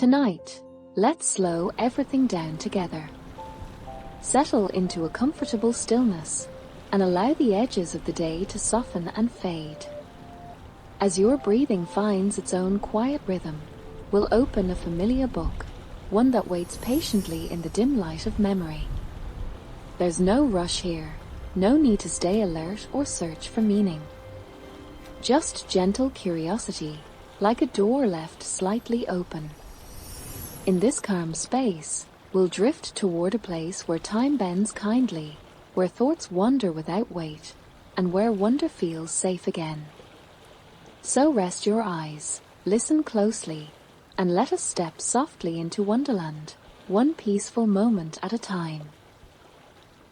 Tonight, let's slow everything down together. Settle into a comfortable stillness and allow the edges of the day to soften and fade. As your breathing finds its own quiet rhythm, we'll open a familiar book, one that waits patiently in the dim light of memory. There's no rush here, no need to stay alert or search for meaning. Just gentle curiosity, like a door left slightly open. In this calm space, we'll drift toward a place where time bends kindly, where thoughts wander without weight, and where wonder feels safe again. So rest your eyes, listen closely, and let us step softly into Wonderland, one peaceful moment at a time.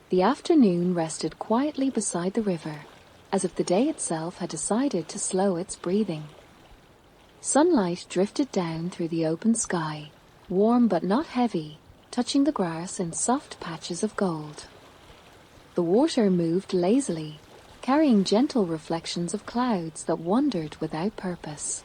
The afternoon rested quietly beside the river, as if the day itself had decided to slow its breathing. Sunlight drifted down through the open sky, warm but not heavy, touching the grass in soft patches of gold. The water moved lazily, carrying gentle reflections of clouds that wandered without purpose.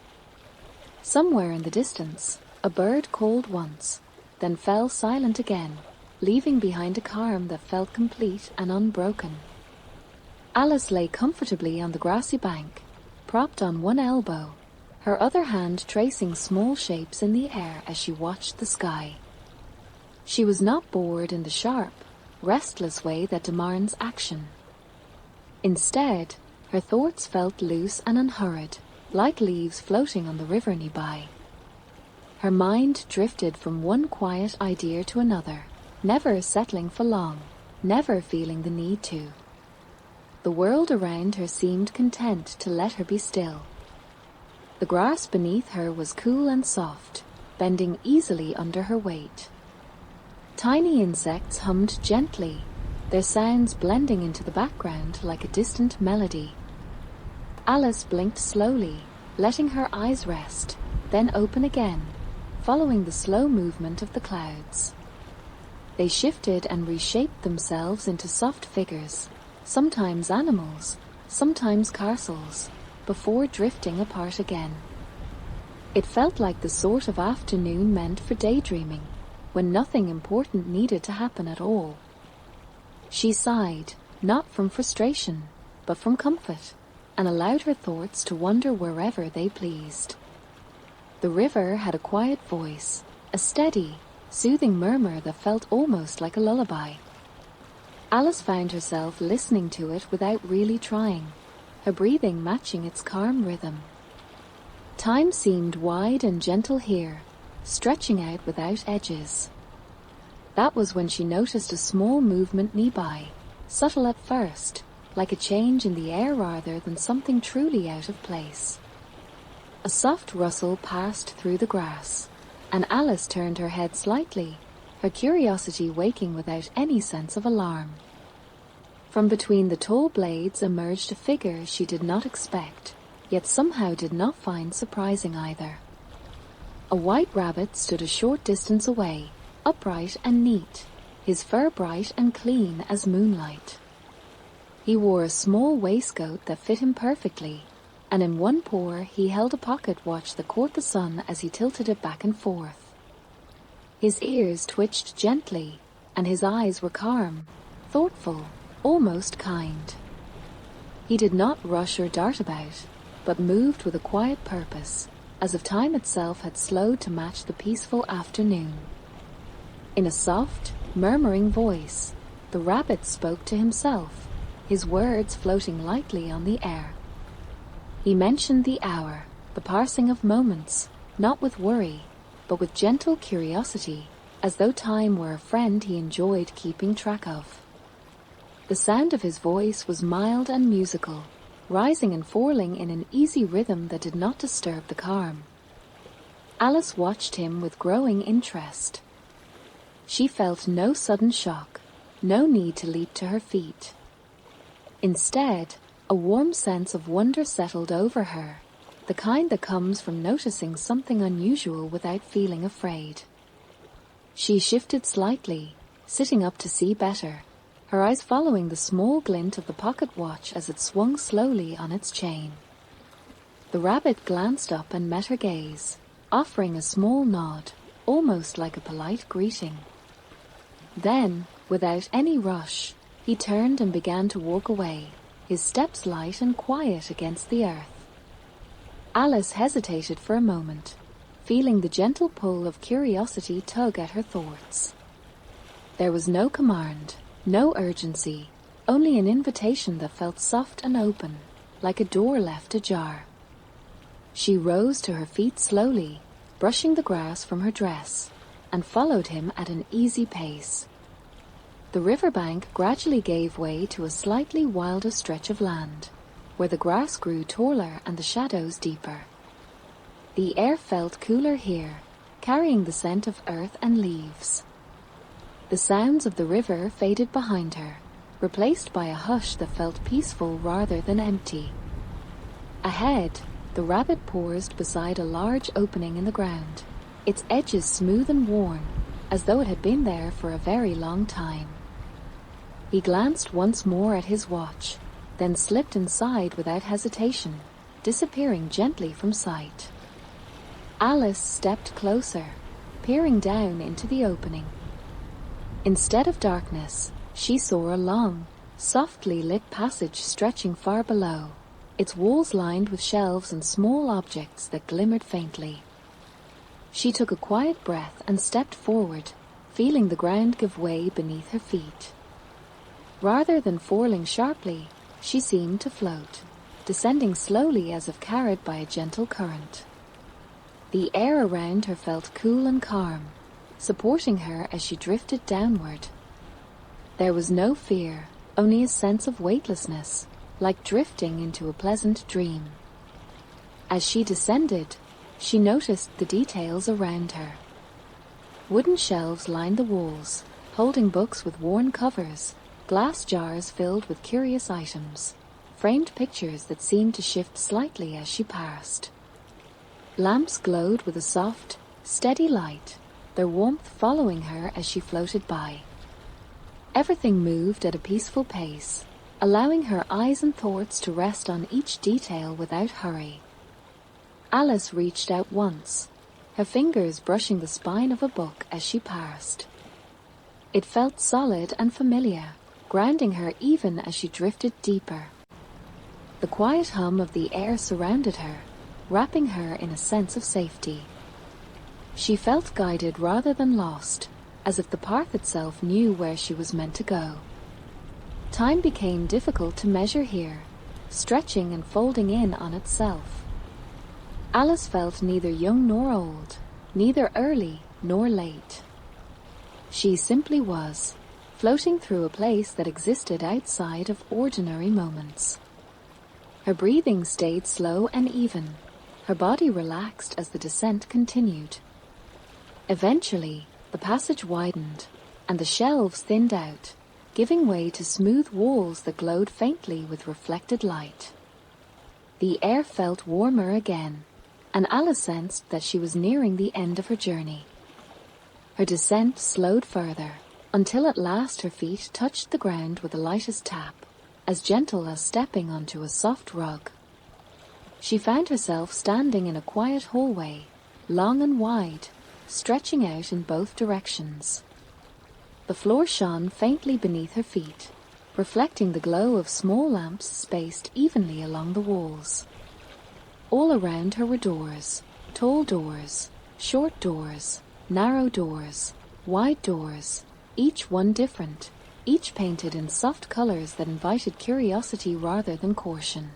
Somewhere in the distance, a bird called once, then fell silent again, leaving behind a calm that felt complete and unbroken. Alice lay comfortably on the grassy bank, propped on one elbow, her other hand tracing small shapes in the air as she watched the sky. She was not bored in the sharp, restless way that demands action. Instead, her thoughts felt loose and unhurried, like leaves floating on the river nearby. Her mind drifted from one quiet idea to another, never settling for long, never feeling the need to. The world around her seemed content to let her be still. The grass beneath her was cool and soft, bending easily under her weight. Tiny insects hummed gently, their sounds blending into the background like a distant melody. Alice blinked slowly, letting her eyes rest, then open again, following the slow movement of the clouds. They shifted and reshaped themselves into soft figures, sometimes animals, sometimes castles, before drifting apart again. It felt like the sort of afternoon meant for daydreaming, when nothing important needed to happen at all. She sighed, not from frustration, but from comfort, and allowed her thoughts to wander wherever they pleased. The river had a quiet voice, a steady, soothing murmur that felt almost like a lullaby. Alice found herself listening to it without really trying, her breathing matching its calm rhythm. Time seemed wide and gentle here, stretching out without edges. That was when she noticed a small movement nearby, subtle at first, like a change in the air rather than something truly out of place. A soft rustle passed through the grass, and Alice turned her head slightly, her curiosity waking without any sense of alarm. From between the tall blades emerged a figure she did not expect, yet somehow did not find surprising either. A white rabbit stood a short distance away, upright and neat, his fur bright and clean as moonlight. He wore a small waistcoat that fit him perfectly, and in one paw he held a pocket watch that caught the sun as he tilted it back and forth. His ears twitched gently, and his eyes were calm, thoughtful, almost kind. He did not rush or dart about, but moved with a quiet purpose, as if time itself had slowed to match the peaceful afternoon. In a soft, murmuring voice, the rabbit spoke to himself, his words floating lightly on the air. He mentioned the hour, the passing of moments, not with worry, but with gentle curiosity, as though time were a friend he enjoyed keeping track of. The sound of his voice was mild and musical, rising and falling in an easy rhythm that did not disturb the calm. Alice watched him with growing interest. She felt no sudden shock, no need to leap to her feet. Instead, a warm sense of wonder settled over her, the kind that comes from noticing something unusual without feeling afraid. She shifted slightly, sitting up to see better, her eyes following the small glint of the pocket watch as it swung slowly on its chain. The rabbit glanced up and met her gaze, offering a small nod, almost like a polite greeting. Then, without any rush, he turned and began to walk away, his steps light and quiet against the earth. Alice hesitated for a moment, feeling the gentle pull of curiosity tug at her thoughts. There was no command, no urgency, only an invitation that felt soft and open, like a door left ajar. She rose to her feet slowly, brushing the grass from her dress, and followed him at an easy pace. The riverbank gradually gave way to a slightly wilder stretch of land, where the grass grew taller and the shadows deeper. The air felt cooler here, carrying the scent of earth and leaves. The sounds of the river faded behind her, replaced by a hush that felt peaceful rather than empty. Ahead, the rabbit paused beside a large opening in the ground, its edges smooth and worn, as though it had been there for a very long time. He glanced once more at his watch, then slipped inside without hesitation, disappearing gently from sight. Alice stepped closer, peering down into the opening. Instead of darkness, she saw a long, softly lit passage stretching far below, its walls lined with shelves and small objects that glimmered faintly. She took a quiet breath and stepped forward, feeling the ground give way beneath her feet. Rather than falling sharply, she seemed to float, descending slowly as if carried by a gentle current. The air around her felt cool and calm, supporting her as she drifted downward. There was no fear, only a sense of weightlessness, like drifting into a pleasant dream. As she descended, she noticed the details around her. Wooden shelves lined the walls, holding books with worn covers, glass jars filled with curious items, framed pictures that seemed to shift slightly as she passed. Lamps glowed with a soft, steady light, their warmth following her as she floated by. Everything moved at a peaceful pace, allowing her eyes and thoughts to rest on each detail without hurry. Alice reached out once, her fingers brushing the spine of a book as she passed. It felt solid and familiar, grounding her even as she drifted deeper. The quiet hum of the air surrounded her, wrapping her in a sense of safety. She felt guided rather than lost, as if the path itself knew where she was meant to go. Time became difficult to measure here, stretching and folding in on itself. Alice felt neither young nor old, neither early nor late. She simply was, floating through a place that existed outside of ordinary moments. Her breathing stayed slow and even, her body relaxed as the descent continued. Eventually, the passage widened, and the shelves thinned out, giving way to smooth walls that glowed faintly with reflected light. The air felt warmer again, and Alice sensed that she was nearing the end of her journey. Her descent slowed further, until at last her feet touched the ground with the lightest tap, as gentle as stepping onto a soft rug. She found herself standing in a quiet hallway, long and wide, stretching out in both directions. The floor shone faintly beneath her feet, reflecting the glow of small lamps spaced evenly along the walls. All around her were doors, tall doors, short doors, narrow doors, wide doors, each one different, each painted in soft colors that invited curiosity rather than caution.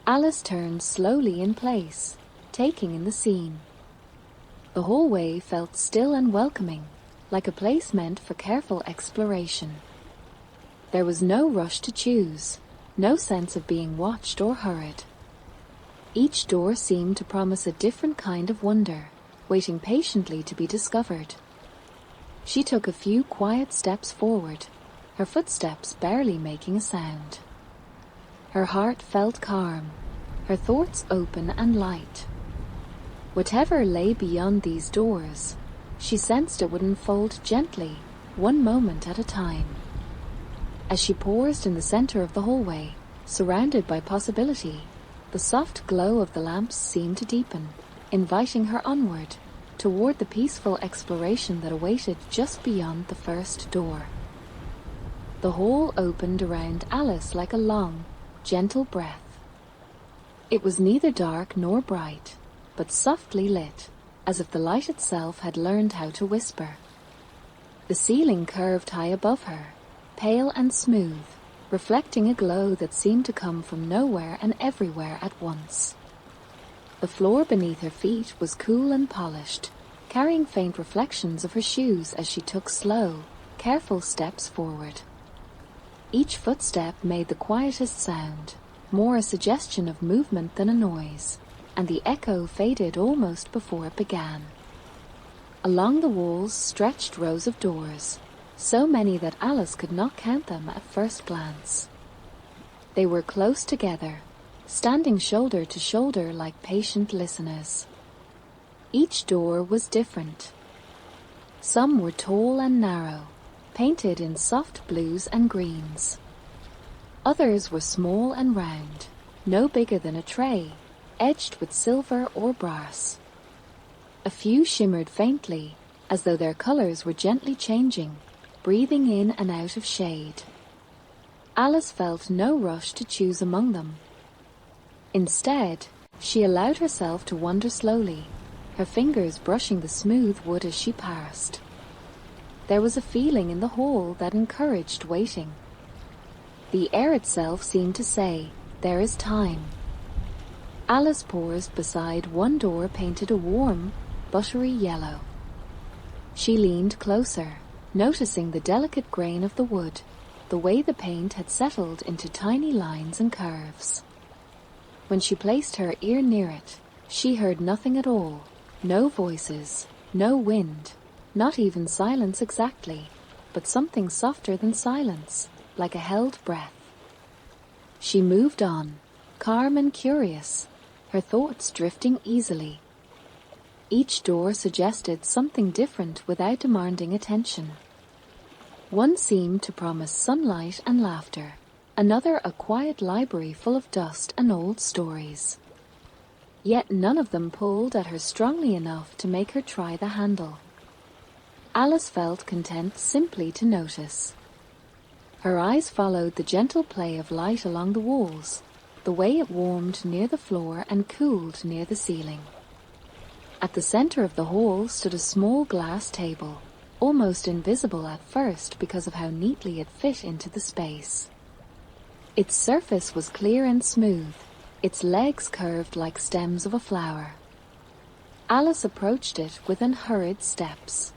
Alice turned slowly in place, taking in the scene. The hallway felt still and welcoming, like a place meant for careful exploration. There was no rush to choose, no sense of being watched or hurried. Each door seemed to promise a different kind of wonder, waiting patiently to be discovered. She took a few quiet steps forward, her footsteps barely making a sound. Her heart felt calm, her thoughts open and light. Whatever lay beyond these doors, she sensed it would unfold gently, one moment at a time. As she paused in the center of the hallway, surrounded by possibility, the soft glow of the lamps seemed to deepen, inviting her onward, toward the peaceful exploration that awaited just beyond the first door. The hall opened around Alice like a long, gentle breath. It was neither dark nor bright, but softly lit, as if the light itself had learned how to whisper. The ceiling curved high above her, pale and smooth, reflecting a glow that seemed to come from nowhere and everywhere at once. The floor beneath her feet was cool and polished, carrying faint reflections of her shoes as she took slow, careful steps forward. Each footstep made the quietest sound, more a suggestion of movement than a noise, and the echo faded almost before it began. Along the walls stretched rows of doors, so many that Alice could not count them at first glance. They were close together, standing shoulder to shoulder like patient listeners. Each door was different. Some were tall and narrow, painted in soft blues and greens. Others were small and round, no bigger than a tray, edged with silver or brass. A few shimmered faintly, as though their colors were gently changing, breathing in and out of shade. Alice felt no rush to choose among them. Instead, she allowed herself to wander slowly, her fingers brushing the smooth wood as she passed. There was a feeling in the hall that encouraged waiting. The air itself seemed to say, "There is time." Alice paused beside one door painted a warm, buttery yellow. She leaned closer, noticing the delicate grain of the wood, the way the paint had settled into tiny lines and curves. When she placed her ear near it, she heard nothing at all, no voices, no wind, not even silence exactly, but something softer than silence, like a held breath. She moved on, calm and curious, her thoughts drifting easily. Each door suggested something different without demanding attention. One seemed to promise sunlight and laughter, another a quiet library full of dust and old stories. Yet none of them pulled at her strongly enough to make her try the handle. Alice felt content simply to notice. Her eyes followed the gentle play of light along the walls, the way it warmed near the floor and cooled near the ceiling. At the center of the hall stood a small glass table, almost invisible at first because of how neatly it fit into the space. Its surface was clear and smooth, its legs curved like stems of a flower. Alice approached it with unhurried steps.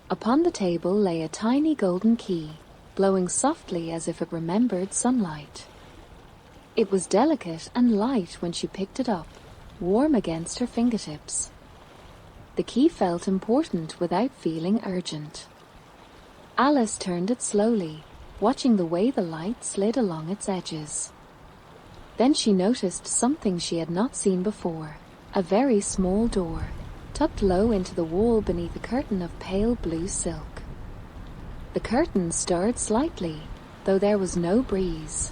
Upon the table lay a tiny golden key, glowing softly as if it remembered sunlight. It was delicate and light when she picked it up, warm against her fingertips. The key felt important without feeling urgent. Alice turned it slowly, watching the way the light slid along its edges. Then she noticed something she had not seen before, a very small door, tucked low into the wall beneath a curtain of pale blue silk. The curtain stirred slightly, though there was no breeze.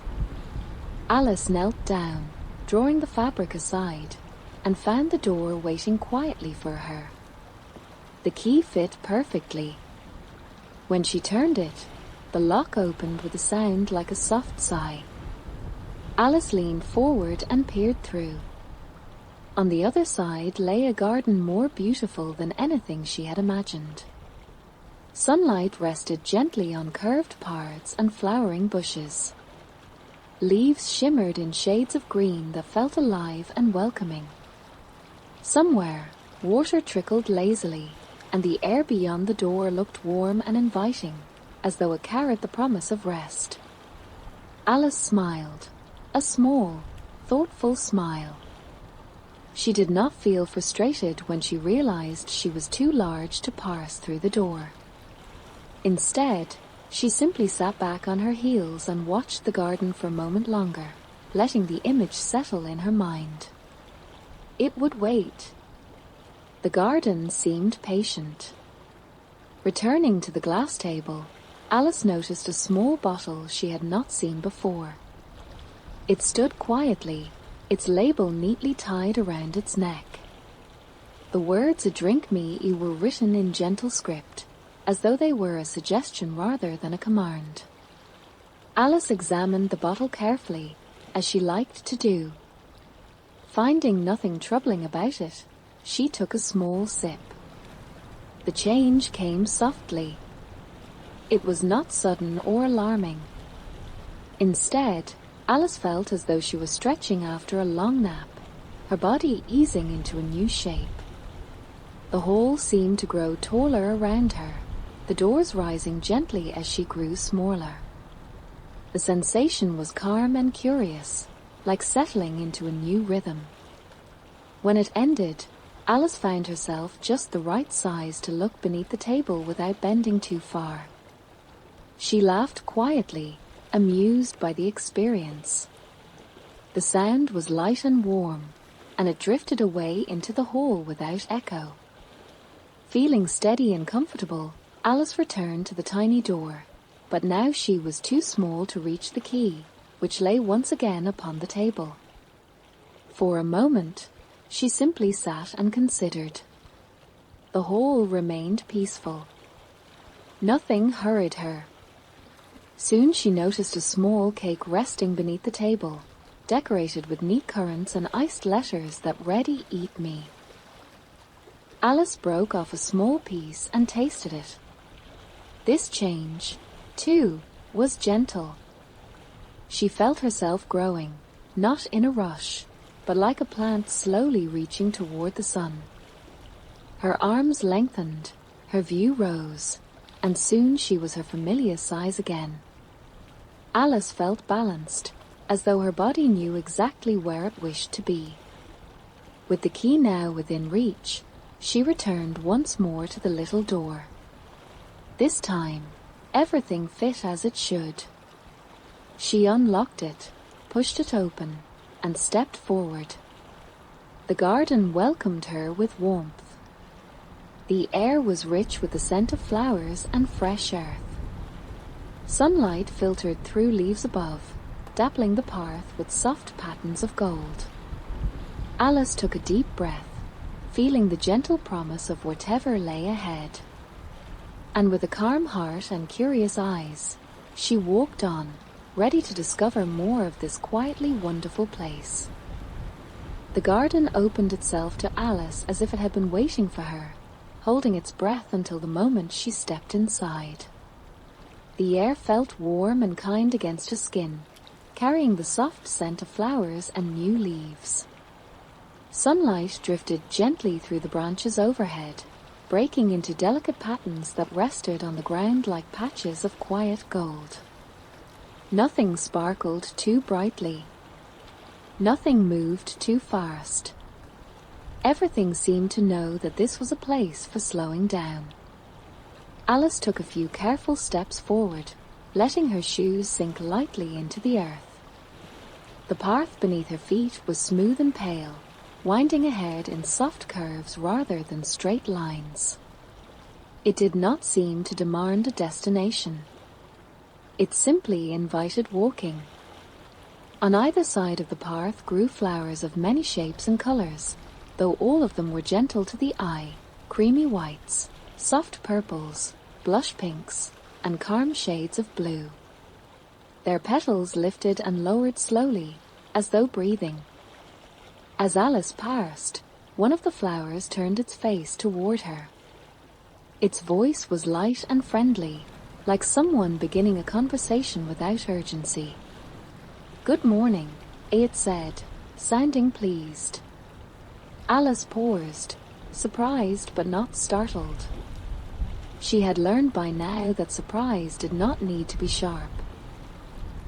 Alice knelt down, drawing the fabric aside, and found the door waiting quietly for her. The key fit perfectly. When she turned it, the lock opened with a sound like a soft sigh. Alice leaned forward and peered through. On the other side lay a garden more beautiful than anything she had imagined. Sunlight rested gently on curved paths and flowering bushes. Leaves shimmered in shades of green that felt alive and welcoming. Somewhere, water trickled lazily, and the air beyond the door looked warm and inviting, as though it carried the promise of rest. Alice smiled, a small, thoughtful smile. She did not feel frustrated when she realized she was too large to pass through the door. Instead, she simply sat back on her heels and watched the garden for a moment longer, letting the image settle in her mind. It would wait. The garden seemed patient. Returning to the glass table, Alice noticed a small bottle she had not seen before. It stood quietly, its label neatly tied around its neck. The words "a drink me" were written in gentle script, as though they were a suggestion rather than a command. Alice examined the bottle carefully, as she liked to do. Finding nothing troubling about it, she took a small sip. The change came softly. It was not sudden or alarming. Instead, Alice felt as though she was stretching after a long nap, her body easing into a new shape. The hall seemed to grow taller around her, the doors rising gently as she grew smaller. The sensation was calm and curious, like settling into a new rhythm. When it ended, Alice found herself just the right size to look beneath the table without bending too far. She laughed quietly, amused by the experience. The sound was light and warm, and it drifted away into the hall without echo. Feeling steady and comfortable, Alice returned to the tiny door, but now she was too small to reach the key, which lay once again upon the table. For a moment, she simply sat and considered. The hall remained peaceful. Nothing hurried her. Soon she noticed a small cake resting beneath the table, decorated with neat currants and iced letters that read "Eat me." Alice broke off a small piece and tasted it. This change, too, was gentle. She felt herself growing, not in a rush, but like a plant slowly reaching toward the sun. Her arms lengthened, her view rose, and soon she was her familiar size again. Alice felt balanced, as though her body knew exactly where it wished to be. With the key now within reach, she returned once more to the little door. This time, everything fit as it should. She unlocked it, pushed it open, and stepped forward. The garden welcomed her with warmth. The air was rich with the scent of flowers and fresh earth. Sunlight filtered through leaves above, dappling the path with soft patterns of gold. Alice took a deep breath, feeling the gentle promise of whatever lay ahead. And with a calm heart and curious eyes, she walked on, ready to discover more of this quietly wonderful place. The garden opened itself to Alice as if it had been waiting for her, holding its breath until the moment she stepped inside. The air felt warm and kind against her skin, carrying the soft scent of flowers and new leaves. Sunlight drifted gently through the branches overhead, breaking into delicate patterns that rested on the ground like patches of quiet gold. Nothing sparkled too brightly. Nothing moved too fast. Everything seemed to know that this was a place for slowing down. Alice took a few careful steps forward, letting her shoes sink lightly into the earth. The path beneath her feet was smooth and pale, winding ahead in soft curves rather than straight lines. It did not seem to demand a destination. It simply invited walking. On either side of the path grew flowers of many shapes and colors, though all of them were gentle to the eye: creamy whites, soft purples, blush pinks, and calm shades of blue. Their petals lifted and lowered slowly, as though breathing. As Alice passed, one of the flowers turned its face toward her. Its voice was light and friendly, like someone beginning a conversation without urgency. "Good morning," it said, sounding pleased. Alice paused, surprised but not startled. She had learned by now that surprise did not need to be sharp.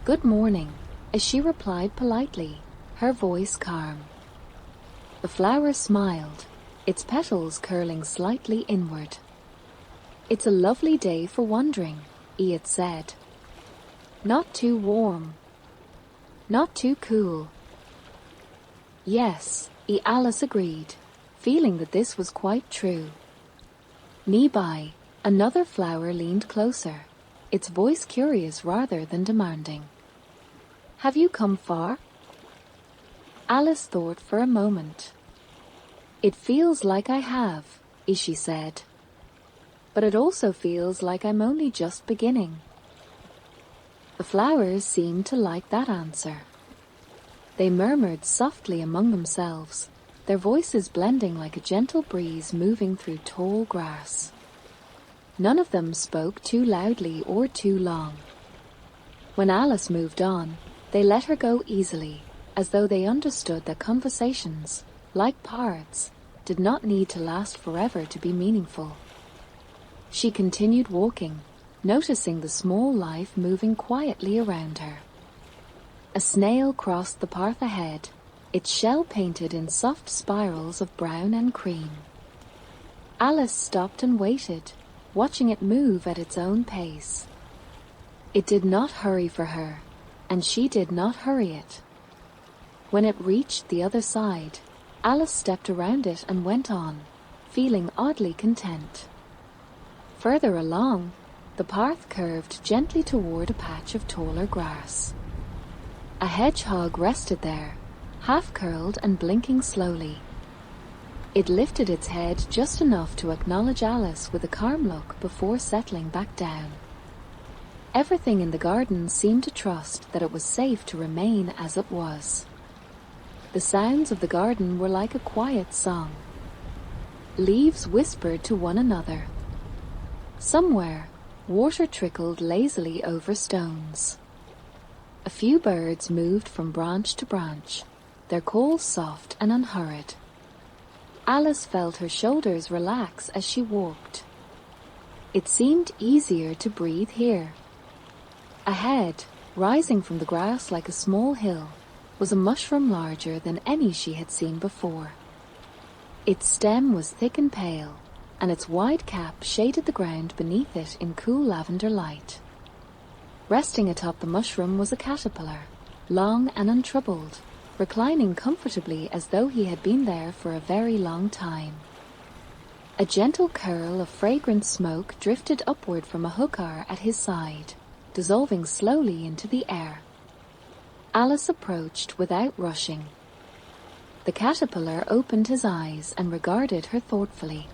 "Good morning," as she replied politely, her voice calm. The flower smiled, its petals curling slightly inward. "It's a lovely day for wandering," it said. "Not too warm. Not too cool." "Yes," Alice agreed, feeling that this was quite true. Nearby, another flower leaned closer, its voice curious rather than demanding. "Have you come far?" Alice thought for a moment. It feels like I have, she said. But it also feels like I'm only just beginning. The flowers seemed to like that answer. They murmured softly among themselves, their voices blending like a gentle breeze moving through tall grass. None of them spoke too loudly or too long. When Alice moved on, they let her go easily, as though they understood that conversations, like parrots, did not need to last forever to be meaningful. She continued walking, noticing the small life moving quietly around her. A snail crossed the path ahead, its shell painted in soft spirals of brown and cream. Alice stopped and waited, watching it move at its own pace. It did not hurry for her, and she did not hurry it. When it reached the other side, Alice stepped around it and went on, feeling oddly content. Further along, the path curved gently toward a patch of taller grass. A hedgehog rested there, half-curled and blinking slowly. It lifted its head just enough to acknowledge Alice with a calm look before settling back down. Everything in the garden seemed to trust that it was safe to remain as it was. The sounds of the garden were like a quiet song. Leaves whispered to one another. Somewhere, water trickled lazily over stones. A few birds moved from branch to branch, their calls soft and unhurried. Alice felt her shoulders relax as she walked. It seemed easier to breathe here. Ahead, rising from the grass like a small hill, was a mushroom larger than any she had seen before. Its stem was thick and pale, and its wide cap shaded the ground beneath it in cool lavender light. Resting atop the mushroom was a caterpillar, long and untroubled, reclining comfortably as though he had been there for a very long time. A gentle curl of fragrant smoke drifted upward from a hookah at his side, dissolving slowly into the air. Alice approached without rushing. The caterpillar opened his eyes and regarded her thoughtfully.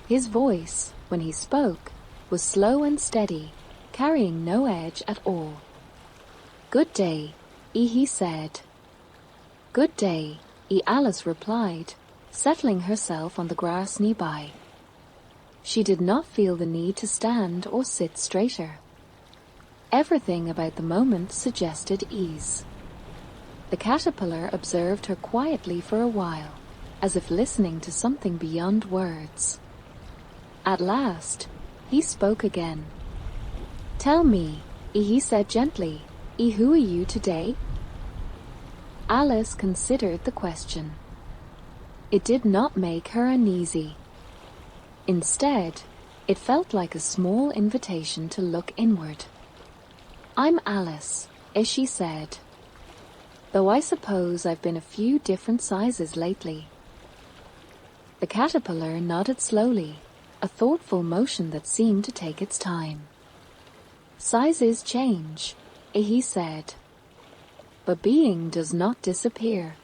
His voice, when he spoke, was slow and steady, carrying no edge at all. "Good day," he said. "Good day," Alice replied, settling herself on the grass nearby. She did not feel the need to stand or sit straighter. Everything about the moment suggested ease. The caterpillar observed her quietly for a while, as if listening to something beyond words. At last, he spoke again. "Tell me," he said gently, "who are you today?" Alice considered the question. It did not make her uneasy. Instead, it felt like a small invitation to look inward. "I'm Alice," she said. "Though I suppose I've been a few different sizes lately." The caterpillar nodded slowly, a thoughtful motion that seemed to take its time. "Sizes change," he said. "But being does not disappear.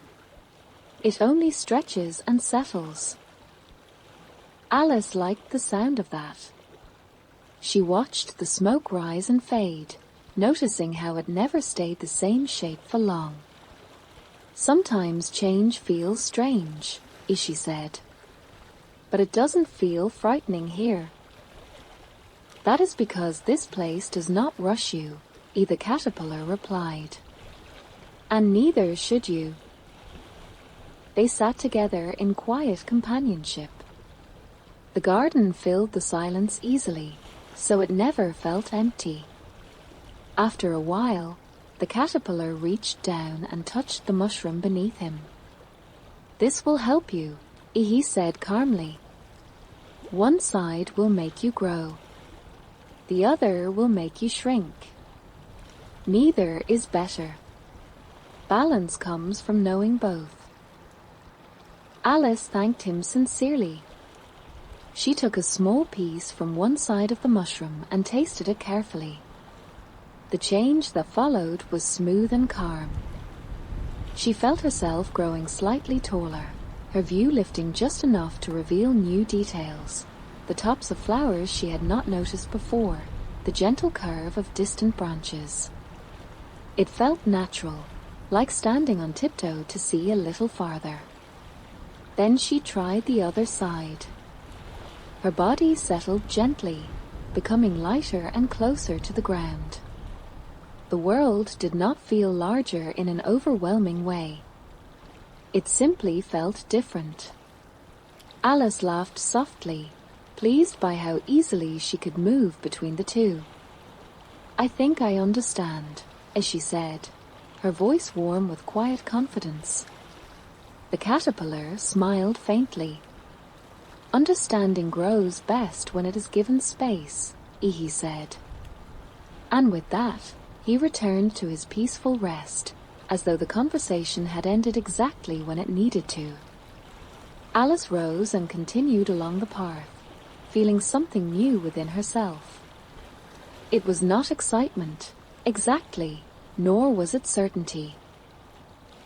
It only stretches and settles." Alice liked the sound of that. She watched the smoke rise and fade, noticing how it never stayed the same shape for long. "Sometimes change feels strange," she said. "But it doesn't feel frightening here." "That is because this place does not rush you," the caterpillar replied. "And neither should you." They sat together in quiet companionship. The garden filled the silence easily, so it never felt empty. After a while, the caterpillar reached down and touched the mushroom beneath him. "This will help you," he said calmly. "One side will make you grow. The other will make you shrink. Neither is better. Balance comes from knowing both." Alice thanked him sincerely. She took a small piece from one side of the mushroom and tasted it carefully. The change that followed was smooth and calm. She felt herself growing slightly taller, her view lifting just enough to reveal new details, the tops of flowers she had not noticed before, the gentle curve of distant branches. It felt natural, like standing on tiptoe to see a little farther. Then she tried the other side. Her body settled gently, becoming lighter and closer to the ground. The world did not feel larger in an overwhelming way. It simply felt different. Alice laughed softly, pleased by how easily she could move between the two. "I think I understand," as she said, her voice warm with quiet confidence. The caterpillar smiled faintly. "Understanding grows best when it is given space," he said. And with that, he returned to his peaceful rest, as though the conversation had ended exactly when it needed to. Alice rose and continued along the path, feeling something new within herself. It was not excitement, exactly, nor was it certainty.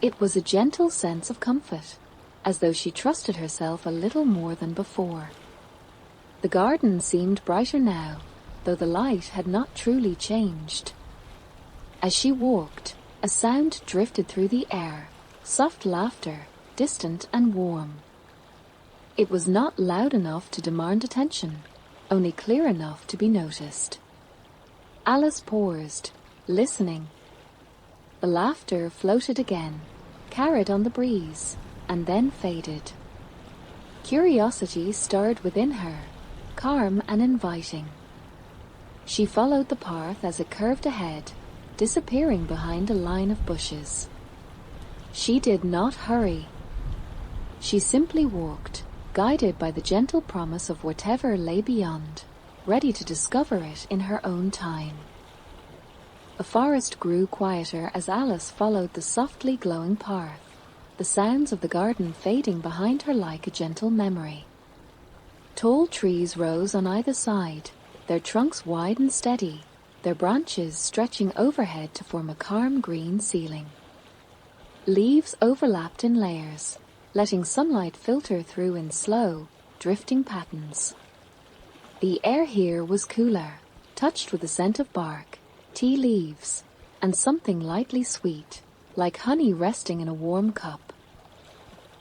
It was a gentle sense of comfort, as though she trusted herself a little more than before. The garden seemed brighter now, though the light had not truly changed. As she walked, a sound drifted through the air, soft laughter, distant and warm. It was not loud enough to demand attention, only clear enough to be noticed. Alice paused, listening. The laughter floated again, carried on the breeze, and then faded. Curiosity stirred within her, calm and inviting. She followed the path as it curved ahead, disappearing behind a line of bushes. She did not hurry. She simply walked, guided by the gentle promise of whatever lay beyond, ready to discover it in her own time. The forest grew quieter as Alice followed the softly glowing path, the sounds of the garden fading behind her like a gentle memory. Tall trees rose on either side, their trunks wide and steady, their branches stretching overhead to form a calm green ceiling. Leaves overlapped in layers, letting sunlight filter through in slow, drifting patterns. The air here was cooler, touched with the scent of bark, tea leaves, and something lightly sweet, like honey resting in a warm cup.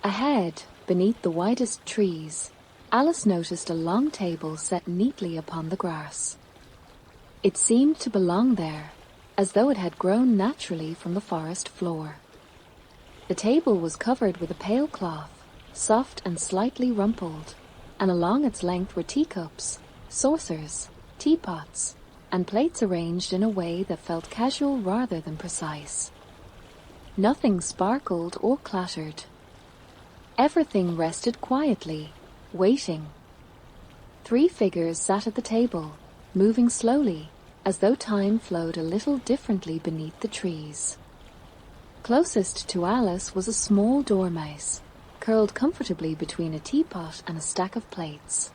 Ahead, beneath the widest trees, Alice noticed a long table set neatly upon the grass. It seemed to belong there, as though it had grown naturally from the forest floor. The table was covered with a pale cloth, soft and slightly rumpled, and along its length were teacups, saucers, teapots, and plates arranged in a way that felt casual rather than precise. Nothing sparkled or clattered. Everything rested quietly, waiting. 3 figures sat at the table, moving slowly, as though time flowed a little differently beneath the trees. Closest to Alice was a small dormouse, curled comfortably between a teapot and a stack of plates.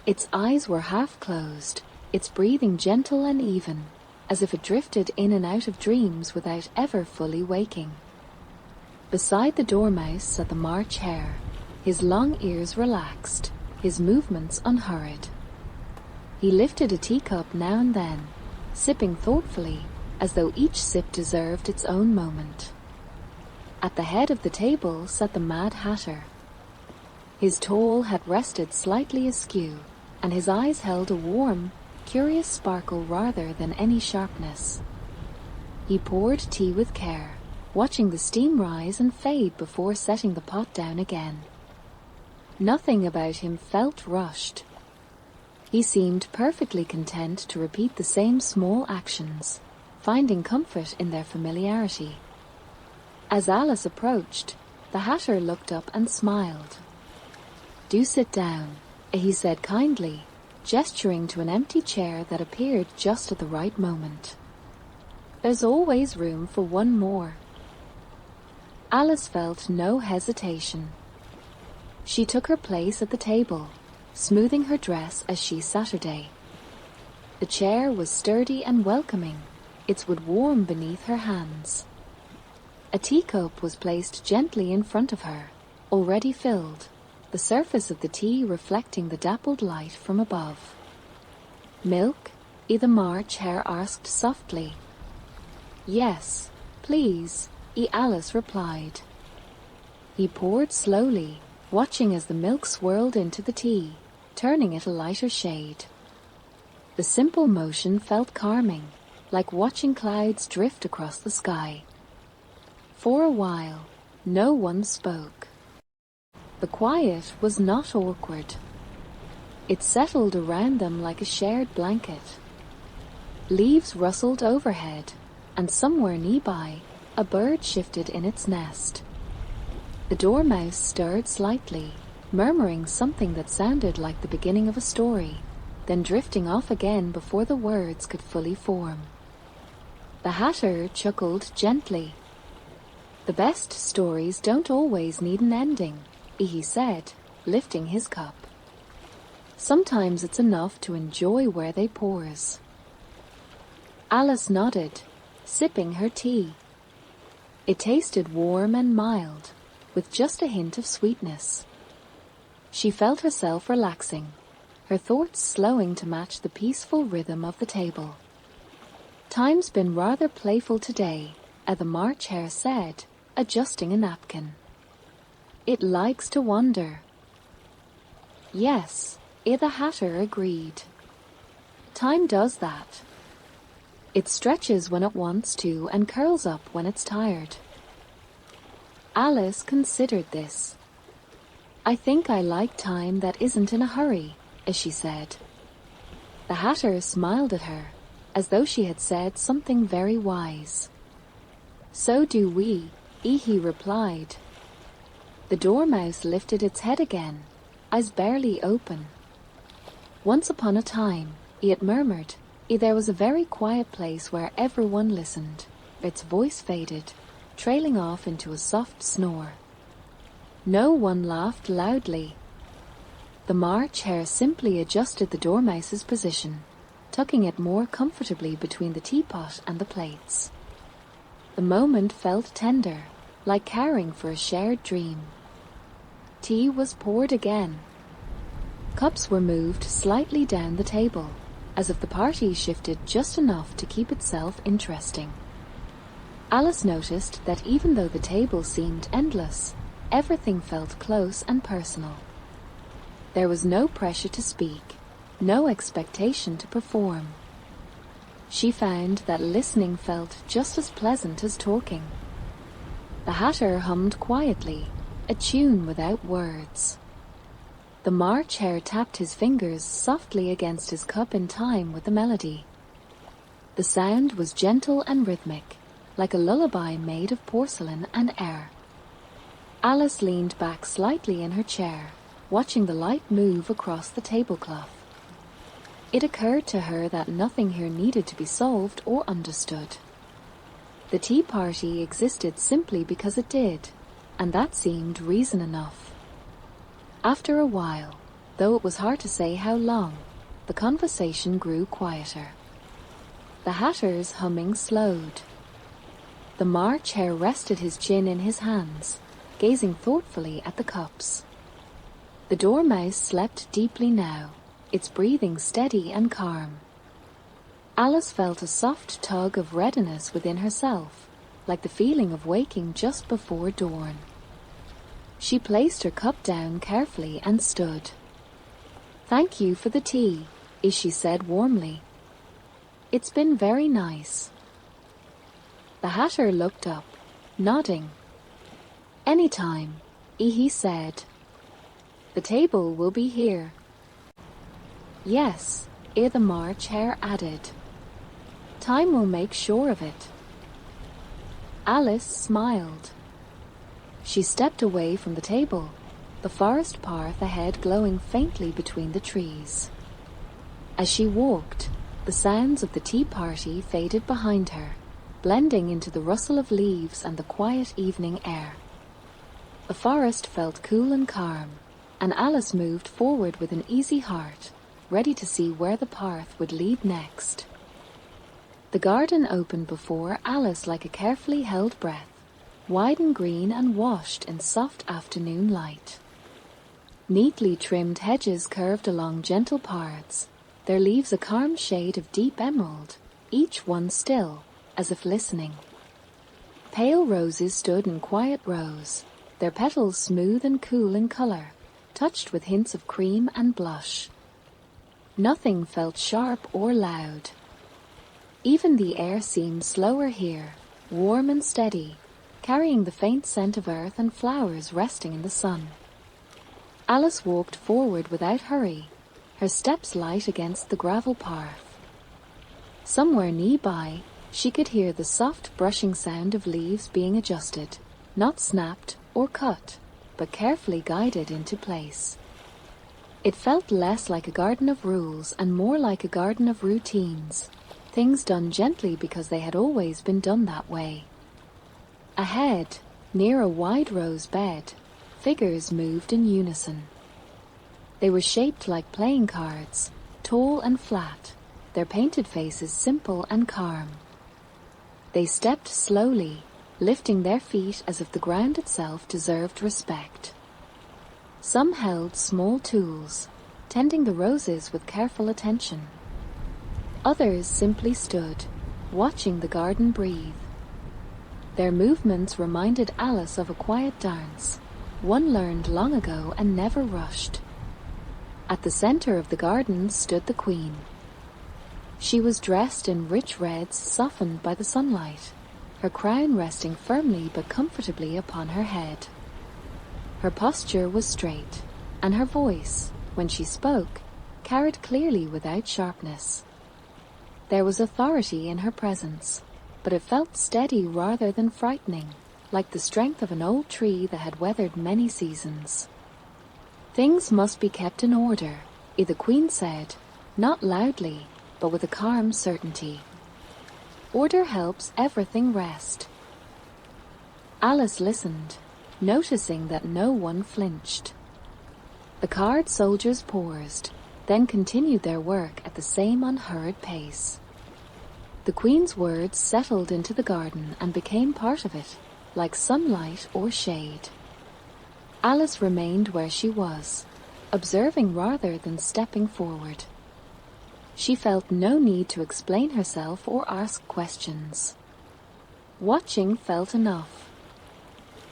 Its eyes were half closed, its breathing gentle and even, as if it drifted in and out of dreams without ever fully waking. Beside the dormouse sat the March hare, his long ears relaxed, his movements unhurried. He lifted a teacup now and then, sipping thoughtfully, as though each sip deserved its own moment. At the head of the table sat the Mad Hatter. His tall hat rested slightly askew, and his eyes held a warm, curious sparkle rather than any sharpness. He poured tea with care, watching the steam rise and fade before setting the pot down again. Nothing about him felt rushed. He seemed perfectly content to repeat the same small actions, finding comfort in their familiarity. As Alice approached, the Hatter looked up and smiled. "Do sit down," he said kindly, gesturing to an empty chair that appeared just at the right moment. "There's always room for one more." Alice felt no hesitation. She took her place at the table, smoothing her dress as she Saturday. The chair was sturdy and welcoming, its wood warm beneath her hands. A teacup was placed gently in front of her, already filled, the surface of the tea reflecting the dappled light from above. "Milk?" the March Hare asked softly. "Yes, please," Alice replied. He poured slowly, watching as the milk swirled into the tea, turning it a lighter shade. The simple motion felt calming, like watching clouds drift across the sky. For a while, no one spoke. The quiet was not awkward. It settled around them like a shared blanket. Leaves rustled overhead, and somewhere nearby, a bird shifted in its nest. The dormouse stirred slightly, murmuring something that sounded like the beginning of a story, then drifting off again before the words could fully form. The Hatter chuckled gently. "The best stories don't always need an ending," he said, lifting his cup. "Sometimes it's enough to enjoy where they pours." Alice nodded, sipping her tea. It tasted warm and mild, with just a hint of sweetness. She felt herself relaxing, her thoughts slowing to match the peaceful rhythm of the table. "Time's been rather playful today," the March Hare said, adjusting a napkin. "It likes to wander." "Yes," the Hatter agreed. "Time does that. It stretches when it wants to and curls up when it's tired." Alice considered this. "I think I like time that isn't in a hurry," as she said. The Hatter smiled at her, as though she had said something very wise. "So do we," he replied. The dormouse lifted its head again, eyes barely open. "Once upon a time," it murmured, "there was a very quiet place where everyone listened." Its voice faded, trailing off into a soft snore. No one laughed loudly. The March Hare simply adjusted the dormouse's position, tucking it more comfortably between the teapot and the plates. The moment felt tender, like caring for a shared dream. Tea was poured again. Cups were moved slightly down the table, as if the party shifted just enough to keep itself interesting. Alice noticed that even though the table seemed endless, everything felt close and personal. There was no pressure to speak, no expectation to perform. She found that listening felt just as pleasant as talking. The Hatter hummed quietly, a tune without words. The March Hare tapped his fingers softly against his cup in time with the melody. The sound was gentle and rhythmic, like a lullaby made of porcelain and air. Alice leaned back slightly in her chair, watching the light move across the tablecloth. It occurred to her that nothing here needed to be solved or understood. The tea party existed simply because it did, and that seemed reason enough. After a while, though it was hard to say how long, the conversation grew quieter. The Hatter's humming slowed. The March Hare rested his chin in his hands, gazing thoughtfully at the cups. The dormouse slept deeply now, its breathing steady and calm. Alice felt a soft tug of readiness within herself, like the feeling of waking just before dawn. She placed her cup down carefully and stood. "Thank you for the tea," she said warmly. "It's been very nice." The Hatter looked up, nodding. "Any time," he said. "The table will be here." "Yes," the March Hare added. "Time will make sure of it." Alice smiled. She stepped away from the table, the forest path ahead glowing faintly between the trees. As she walked, the sounds of the tea party faded behind her, blending into the rustle of leaves and the quiet evening air. The forest felt cool and calm, and Alice moved forward with an easy heart, ready to see where the path would lead next. The garden opened before Alice like a carefully held breath, wide and green and washed in soft afternoon light. Neatly trimmed hedges curved along gentle paths, their leaves a calm shade of deep emerald, each one still, as if listening. Pale roses stood in quiet rows, their petals smooth and cool in color, touched with hints of cream and blush. Nothing felt sharp or loud. Even the air seemed slower here, warm and steady, carrying the faint scent of earth and flowers resting in the sun. Alice walked forward without hurry, her steps light against the gravel path. Somewhere nearby, she could hear the soft brushing sound of leaves being adjusted, not snapped or cut, but carefully guided into place. It felt less like a garden of rules and more like a garden of routines, things done gently because they had always been done that way. Ahead, near a wide rose bed, figures moved in unison. They were shaped like playing cards, tall and flat, their painted faces simple and calm. They stepped slowly, lifting their feet as if the ground itself deserved respect. Some held small tools, tending the roses with careful attention. Others simply stood, watching the garden breathe. Their movements reminded Alice of a quiet dance, one learned long ago and never rushed. At the center of the garden stood the Queen. She was dressed in rich reds softened by the sunlight, her crown resting firmly but comfortably upon her head. Her posture was straight, and her voice, when she spoke, carried clearly without sharpness. There was authority in her presence, but it felt steady rather than frightening, like the strength of an old tree that had weathered many seasons. Things must be kept in order, the Queen said, not loudly, but with a calm certainty. Order helps everything rest. Alice listened, noticing that no one flinched. The card soldiers paused, then continued their work at the same unhurried pace. The Queen's words settled into the garden and became part of it, like sunlight or shade. Alice remained where she was, observing rather than stepping forward. She felt no need to explain herself or ask questions. Watching felt enough.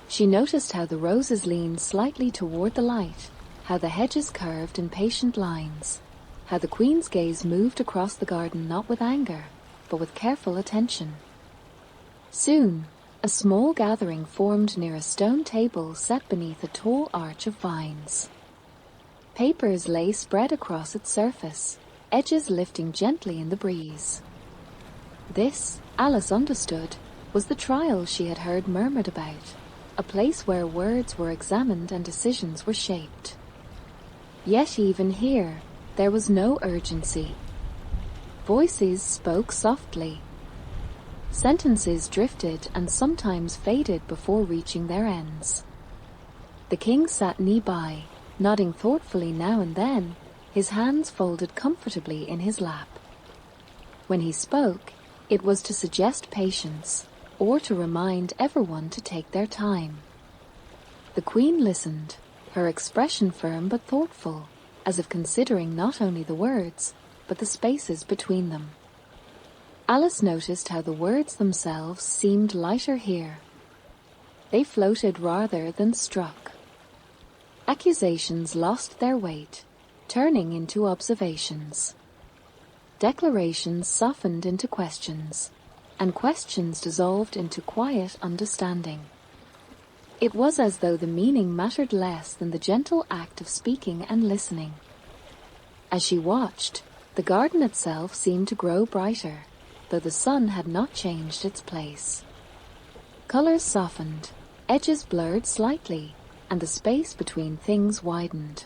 She noticed how the roses leaned slightly toward the light, how the hedges curved in patient lines, how the Queen's gaze moved across the garden not with anger, but with careful attention. Soon, a small gathering formed near a stone table set beneath a tall arch of vines. Papers lay spread across its surface, edges lifting gently in the breeze. This, Alice understood, was the trial she had heard murmured about, a place where words were examined and decisions were shaped. Yet even here, there was no urgency. Voices spoke softly. Sentences drifted and sometimes faded before reaching their ends. The king sat nearby, nodding thoughtfully now and then, his hands folded comfortably in his lap. When he spoke, it was to suggest patience, or to remind everyone to take their time. The Queen listened, her expression firm but thoughtful, as if considering not only the words, but the spaces between them. Alice noticed how the words themselves seemed lighter here. They floated rather than struck. Accusations lost their weight, turning into observations. Declarations softened into questions, and questions dissolved into quiet understanding. It was as though the meaning mattered less than the gentle act of speaking and listening. As she watched, the garden itself seemed to grow brighter, though the sun had not changed its place. Colors softened, edges blurred slightly, and the space between things widened.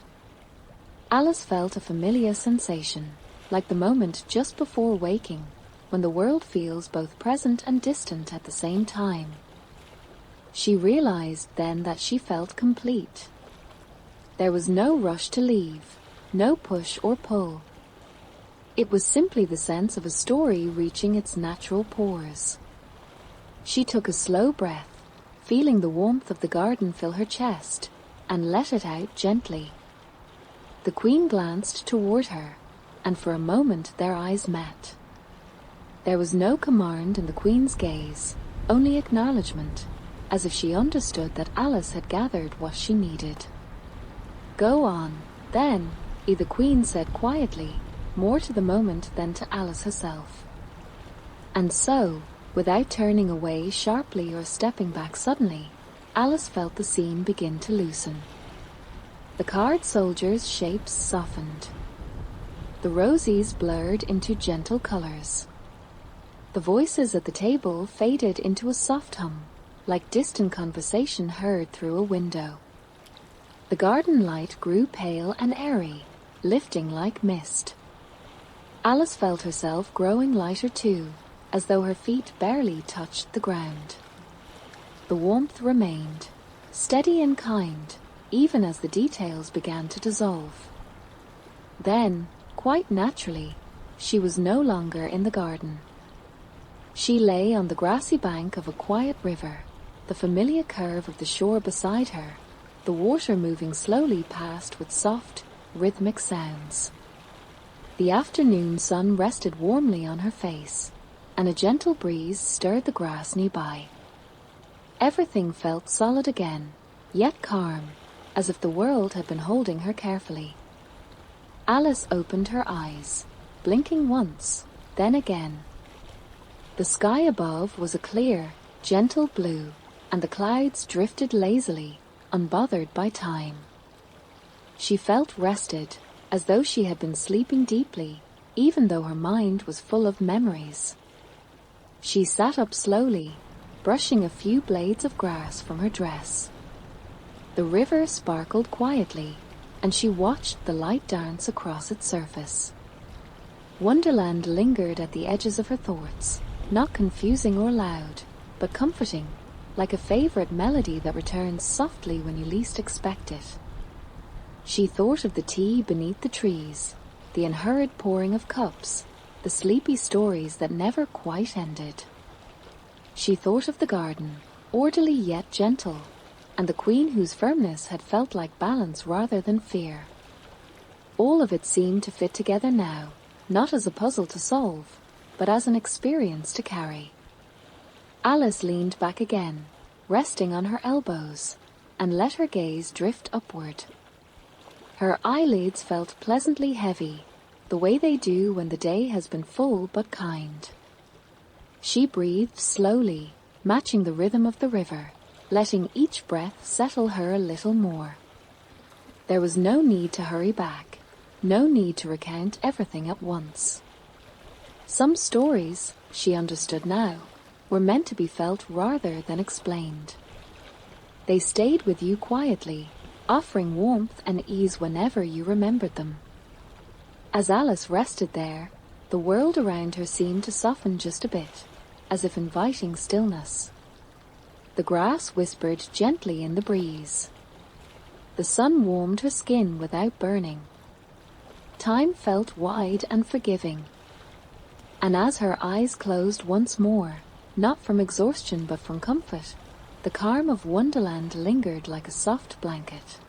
Alice felt a familiar sensation, like the moment just before waking, when the world feels both present and distant at the same time. She realized then that she felt complete. There was no rush to leave, no push or pull. It was simply the sense of a story reaching its natural pores. She took a slow breath, feeling the warmth of the garden fill her chest, and let it out gently. The Queen glanced toward her, and for a moment their eyes met. There was no command in the Queen's gaze, only acknowledgement, as if she understood that Alice had gathered what she needed. "Go on, then," the Queen said quietly, more to the moment than to Alice herself. And so, without turning away sharply or stepping back suddenly, Alice felt the scene begin to loosen. The card soldiers' shapes softened. The rosies blurred into gentle colors. The voices at the table faded into a soft hum, like distant conversation heard through a window. The garden light grew pale and airy, lifting like mist. Alice felt herself growing lighter too, as though her feet barely touched the ground. The warmth remained, steady and kind, even as the details began to dissolve. Then, quite naturally, she was no longer in the garden. She lay on the grassy bank of a quiet river, the familiar curve of the shore beside her, the water moving slowly past with soft, rhythmic sounds. The afternoon sun rested warmly on her face, and a gentle breeze stirred the grass nearby. Everything felt solid again, yet calm, as if the world had been holding her carefully. Alice opened her eyes, blinking once, then again. The sky above was a clear, gentle blue, and the clouds drifted lazily, unbothered by time. She felt rested, as though she had been sleeping deeply, even though her mind was full of memories. She sat up slowly, brushing a few blades of grass from her dress. The river sparkled quietly, and she watched the light dance across its surface. Wonderland lingered at the edges of her thoughts, not confusing or loud, but comforting, like a favorite melody that returns softly when you least expect it. She thought of the tea beneath the trees, the unhurried pouring of cups, the sleepy stories that never quite ended. She thought of the garden, orderly yet gentle, and the Queen whose firmness had felt like balance rather than fear. All of it seemed to fit together now, not as a puzzle to solve, but as an experience to carry. Alice leaned back again, resting on her elbows, and let her gaze drift upward. Her eyelids felt pleasantly heavy, the way they do when the day has been full but kind. She breathed slowly, matching the rhythm of the river, letting each breath settle her a little more. There was no need to hurry back, no need to recount everything at once. Some stories, she understood now, were meant to be felt rather than explained. They stayed with you quietly, offering warmth and ease whenever you remembered them. As Alice rested there, the world around her seemed to soften just a bit, as if inviting stillness. The grass whispered gently in the breeze. The sun warmed her skin without burning. Time felt wide and forgiving. And as her eyes closed once more, not from exhaustion but from comfort, the calm of Wonderland lingered like a soft blanket.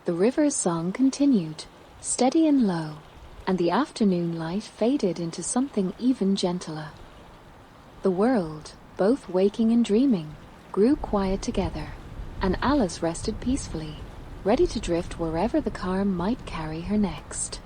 The river's song continued, steady and low, and the afternoon light faded into something even gentler. The world, both waking and dreaming, grew quiet together, and Alice rested peacefully, ready to drift wherever the calm might carry her next.